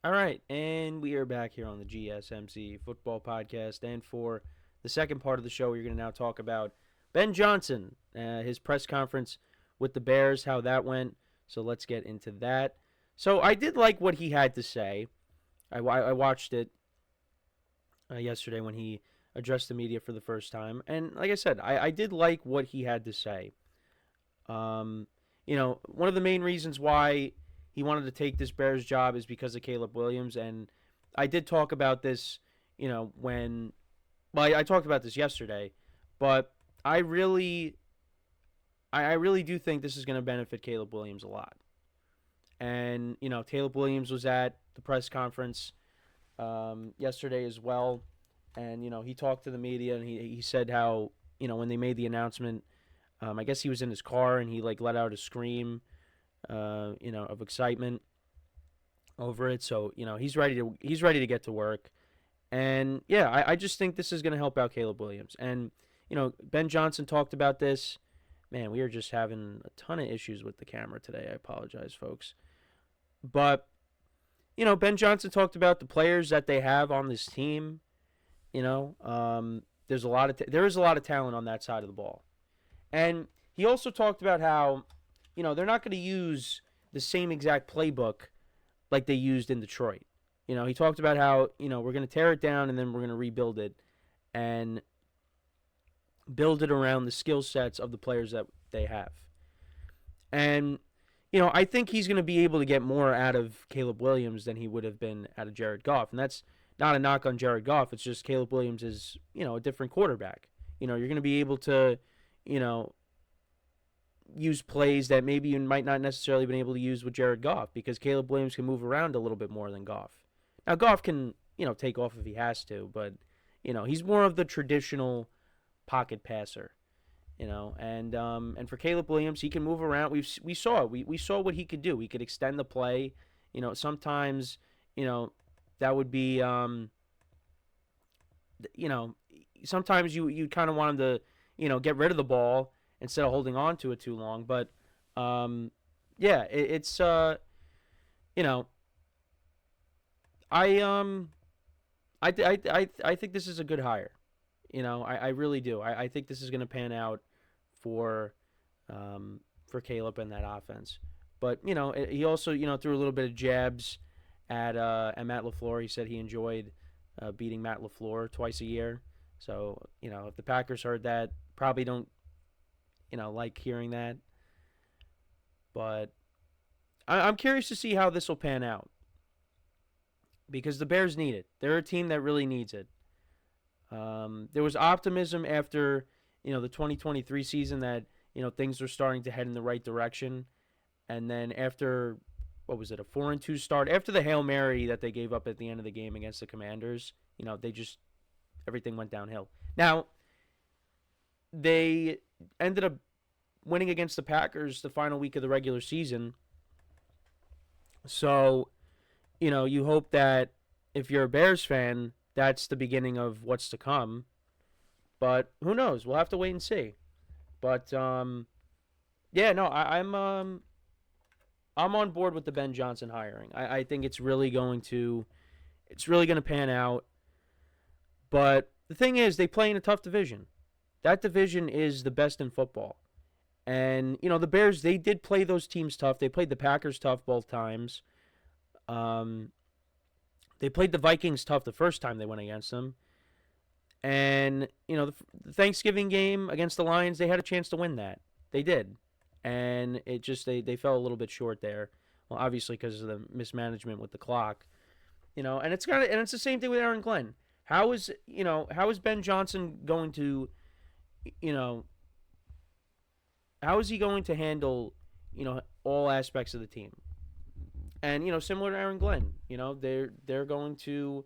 All right, and we are back here on the GSMC Football Podcast. And for the second part of the show, we're going to now talk about Ben Johnson, his press conference with the Bears, how that went. So let's get into that. So I did like what he had to say. I watched it yesterday when he addressed the media for the first time. And like I said, I did like what he had to say. Um, one of the main reasons why he wanted to take this Bears job is because of Caleb Williams. And I did talk about this, when. Well, I talked about this yesterday, but I really. I really do think this is going to benefit Caleb Williams a lot. And, Caleb Williams was at the press conference yesterday as well. And, he talked to the media and he said how, when they made the announcement, I guess he was in his car and he like let out a scream, of excitement over it. So, he's ready to get to work. And yeah, I just think this is going to help out Caleb Williams. And, Ben Johnson talked about this. Man, we are just having a ton of issues with the camera today. I apologize, folks. But, Ben Johnson talked about the players that they have on this team. There's there is a lot of talent on that side of the ball. And he also talked about how, they're not going to use the same exact playbook like they used in Detroit. He talked about how, we're going to tear it down and then we're going to rebuild it and build it around the skill sets of the players that they have. And, I think he's going to be able to get more out of Caleb Williams than he would have been out of Jared Goff. And that's not a knock on Jared Goff. It's just Caleb Williams is, a different quarterback. You're going to be able to, use plays that maybe you might not necessarily been able to use with Jared Goff because Caleb Williams can move around a little bit more than Goff. Now, Goff can, take off if he has to, but, he's more of the traditional pocket passer, and for Caleb Williams, he can move around. We saw it. We saw what he could do. He could extend the play. Sometimes, that would be, sometimes you kind of want him to, get rid of the ball instead of holding on to it too long. But, yeah, it's, I think this is a good hire. I really do. I think this is going to pan out for Caleb and that offense. But he also threw a little bit of jabs at Matt LaFleur. He said he enjoyed beating Matt LaFleur twice a year. So if the Packers heard that, probably don't like hearing that. But I'm curious to see how this will pan out because the Bears need it. They're a team that really needs it. There was optimism after, the 2023 season that, things were starting to head in the right direction. And then after, what was it, a 4-2 start? After the Hail Mary that they gave up at the end of the game against the Commanders, everything went downhill. Now, they ended up winning against the Packers the final week of the regular season. So, you hope that if you're a Bears fan, that's the beginning of what's to come. But who knows? We'll have to wait and see. But yeah, no, I'm on board with the Ben Johnson hiring. I think it's really going to pan out. But the thing is, they play in a tough division. That division is the best in football. And the Bears, they did play those teams tough. They played the Packers tough both times. They played the Vikings tough the first time they went against them. And, the Thanksgiving game against the Lions, they had a chance to win that. They did. And it just, they fell a little bit short there. Well, obviously because of the mismanagement with the clock. And it's the same thing with Aaron Glenn. How is Ben Johnson going to, how is he going to handle, all aspects of the team? And, similar to Aaron Glenn, they're going to,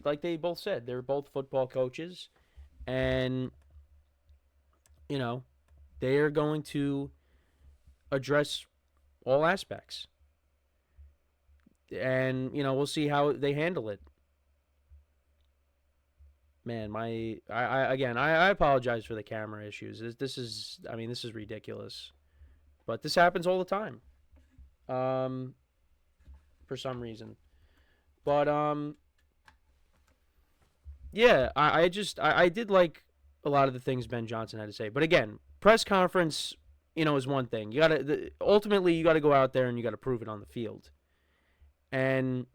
like they both said, they're both football coaches. And, they are going to address all aspects. And, we'll see how they handle it. Man, I apologize for the camera issues. This is ridiculous. But this happens all the time. for some reason. But yeah, I did like a lot of the things Ben Johnson had to say. But again, press conference, is one thing. Ultimately you gotta go out there and you gotta prove it on the field. And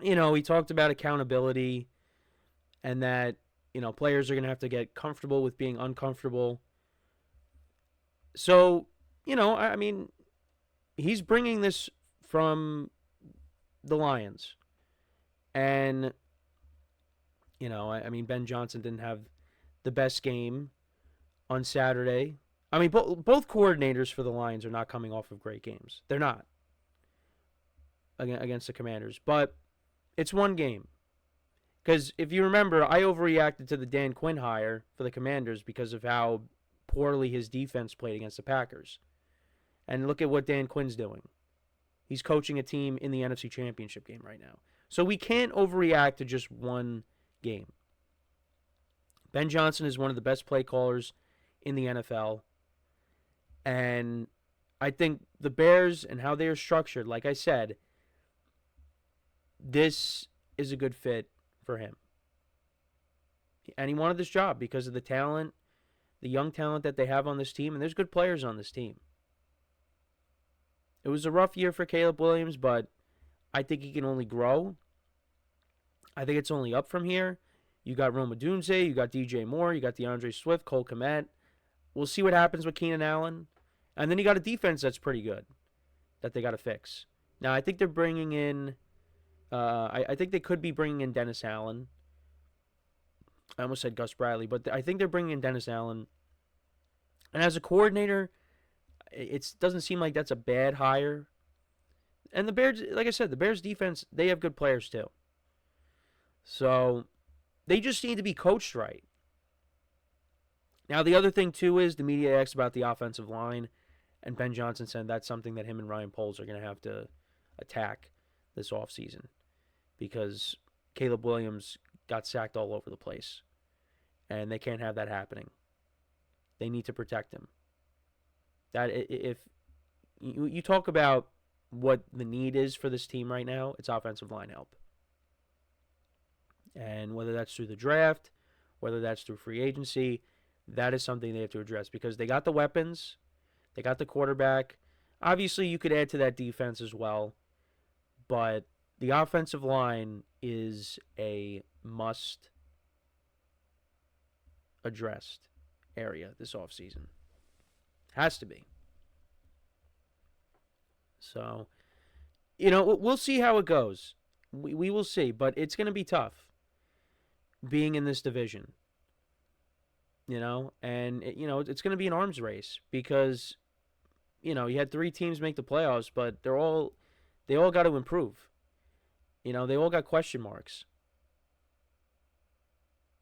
he talked about accountability and that players are gonna have to get comfortable with being uncomfortable. So I mean, he's bringing this from the Lions, and I mean, Ben Johnson didn't have the best game on Saturday. I mean, both coordinators for the Lions are not coming off of great games. They're not against the Commanders. But it's one game. Because if you remember, I overreacted to the Dan Quinn hire for the Commanders because of how poorly his defense played against the Packers. And look at what Dan Quinn's doing. He's coaching a team in the NFC Championship game right now. So we can't overreact to just one game. Ben Johnson is one of the best play callers in the NFL. And I think the Bears and how they are structured, like I said, this is a good fit for him. And he wanted this job because of the talent, the young talent that they have on this team, and there's good players on this team. It was a rough year for Caleb Williams, but I think he can only grow. I think it's only up from here. You got Rome Odunze, you got DJ Moore, you got DeAndre Swift, Cole Kmet. We'll see what happens with Keenan Allen. And then you got a defense that's pretty good that they got to fix. Now, I think they're bringing in, I think they could be bringing in Dennis Allen. I almost said Gus Bradley, but I think they're bringing in Dennis Allen. And as a coordinator, it doesn't seem like that's a bad hire. And the Bears, like I said, the Bears defense, they have good players too. So they just need to be coached right. Now, the other thing too is the media asked about the offensive line, and Ben Johnson said that's something that him and Ryan Poles are going to have to attack this offseason because Caleb Williams got sacked all over the place, and they can't have that happening. They need to protect him. That if you talk about what the need is for this team right now, it's offensive line help. And whether that's through the draft, whether that's through free agency, that is something they have to address because they got the weapons, they got the quarterback. Obviously, you could add to that defense as well, but the offensive line is a must addressed area this offseason. Has to be. So, we'll see how it goes. We will see, but it's going to be tough being in this division. And it's going to be an arms race because, you had 3 teams make the playoffs, but they all got to improve. They all got question marks.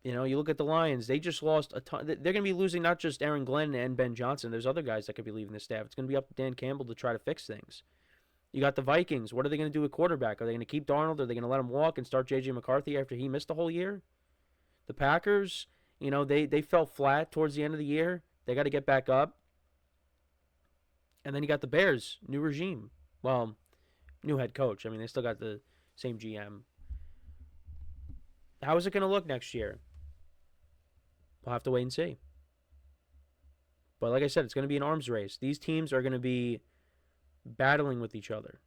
You look at the Lions, they just lost a ton. They're going to be losing not just Aaron Glenn and Ben Johnson. There's other guys that could be leaving the staff. It's going to be up to Dan Campbell to try to fix things. You got the Vikings. What are they going to do with quarterback? Are they going to keep Darnold? Are they going to let him walk and start J.J. McCarthy after he missed the whole year? The Packers, they fell flat towards the end of the year. They got to get back up. And then you got the Bears, new regime. Well, new head coach. I mean, they still got the same GM. How is it going to look next year? We'll have to wait and see. But like I said, it's going to be an arms race. These teams are going to be battling with each other.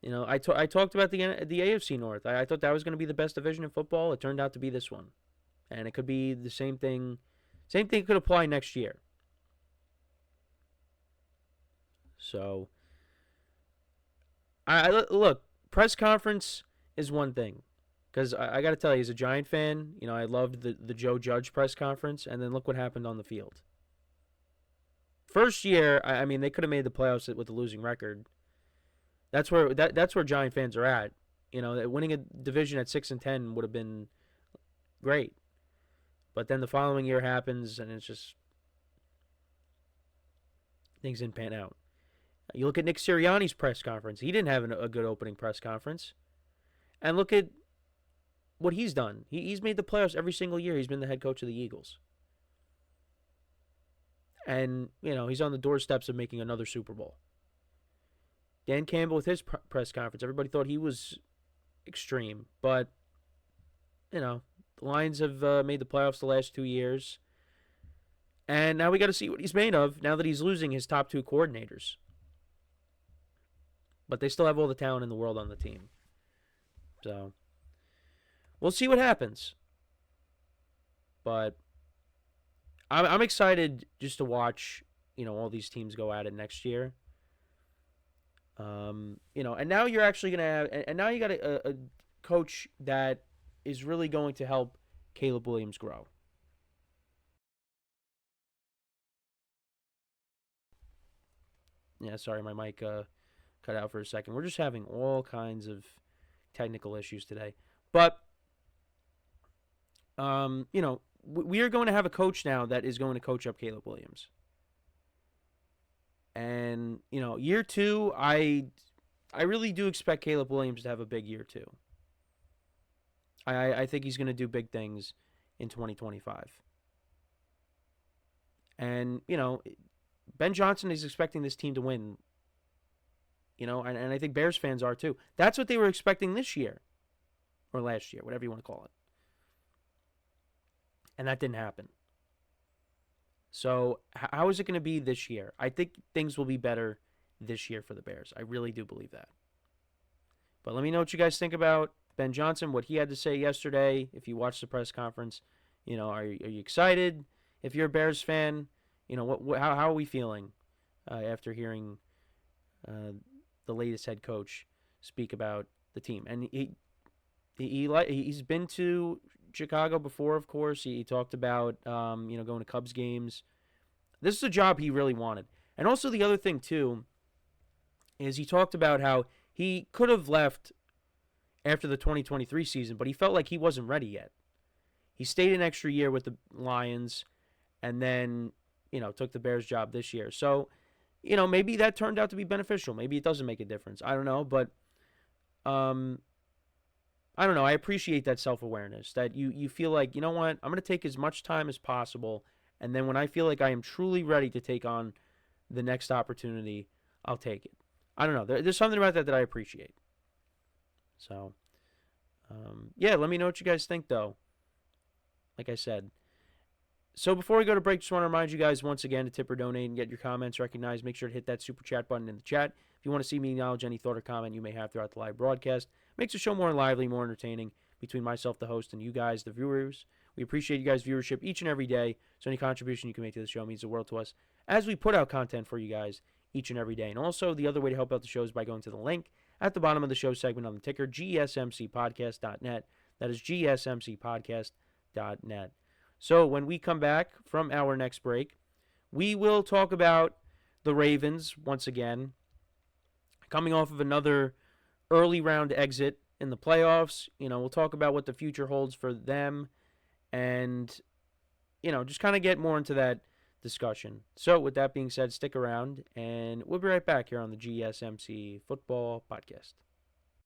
I talked about the AFC North. I thought that was going to be the best division in football. It turned out to be this one. And it could be the same thing. Same thing could apply next year. So, look, press conference is one thing. Because I got to tell you, as a Giant fan, I loved the Joe Judge press conference. And then look what happened on the field. First year, I mean, they could have made the playoffs with a losing record. That's where Giant fans are at. Winning a division at 6-10 would have been great. But then the following year happens, and it's just things didn't pan out. You look at Nick Sirianni's press conference. He didn't have a good opening press conference. And look at what he's done. He's made the playoffs every single year. He's been the head coach of the Eagles. And, he's on the doorsteps of making another Super Bowl. Dan Campbell with his press conference, everybody thought he was extreme. But, the Lions have made the playoffs the last 2 years. And now we got to see what he's made of now that he's losing his top 2 coordinators. But they still have all the talent in the world on the team. So, we'll see what happens. But I'm excited just to watch, all these teams go at it next year. And now you're actually going to have, and now you got a coach that is really going to help Caleb Williams grow. Yeah, sorry, my mic cut out for a second. We're just having all kinds of technical issues today. But, we are going to have a coach now that is going to coach up Caleb Williams. And, year 2, I really do expect Caleb Williams to have a big year 2. I think he's going to do big things in 2025. And, Ben Johnson is expecting this team to win. And I think Bears fans are too. That's what they were expecting this year. Or last year, whatever you want to call it. And that didn't happen. So, how is it going to be this year? I think things will be better this year for the Bears. I really do believe that. But let me know what you guys think about Ben Johnson, what he had to say yesterday. If you watched the press conference, are you excited? If you're a Bears fan, how are we feeling after hearing the latest head coach speak about the team? And he's been to Chicago before, of course. He talked about going to Cubs games. This is a job he really wanted. And also the other thing too is he talked about how he could have left after the 2023 season, but he felt like he wasn't ready yet. He stayed an extra year with the Lions and then, took the Bears job this year. So, maybe that turned out to be beneficial. Maybe it doesn't make a difference. I don't know, but I don't know. I appreciate that self-awareness, that you feel like, you know what, I'm going to take as much time as possible, and then when I feel like I am truly ready to take on the next opportunity, I'll take it. I don't know. There's something about that I appreciate. So, let me know what you guys think, though. Like I said. So before we go to break, just want to remind you guys once again to tip or donate and get your comments recognized. Make sure to hit that super chat button in the chat. If you want to see me acknowledge any thought or comment you may have throughout the live broadcast, makes the show more lively, more entertaining between myself, the host, and you guys, the viewers. We appreciate you guys' viewership each and every day, so any contribution you can make to the show means the world to us as we put out content for you guys each and every day. And also, the other way to help out the show is by going to the link at the bottom of the show segment on the ticker, GSMCPodcast.net. That is GSMCPodcast.net. So when we come back from our next break, we will talk about the Ravens once again, coming off of another early round exit in the playoffs. We'll talk about what the future holds for them and, just kind of get more into that discussion. So with that being said, stick around and we'll be right back here on the GSMC Football Podcast.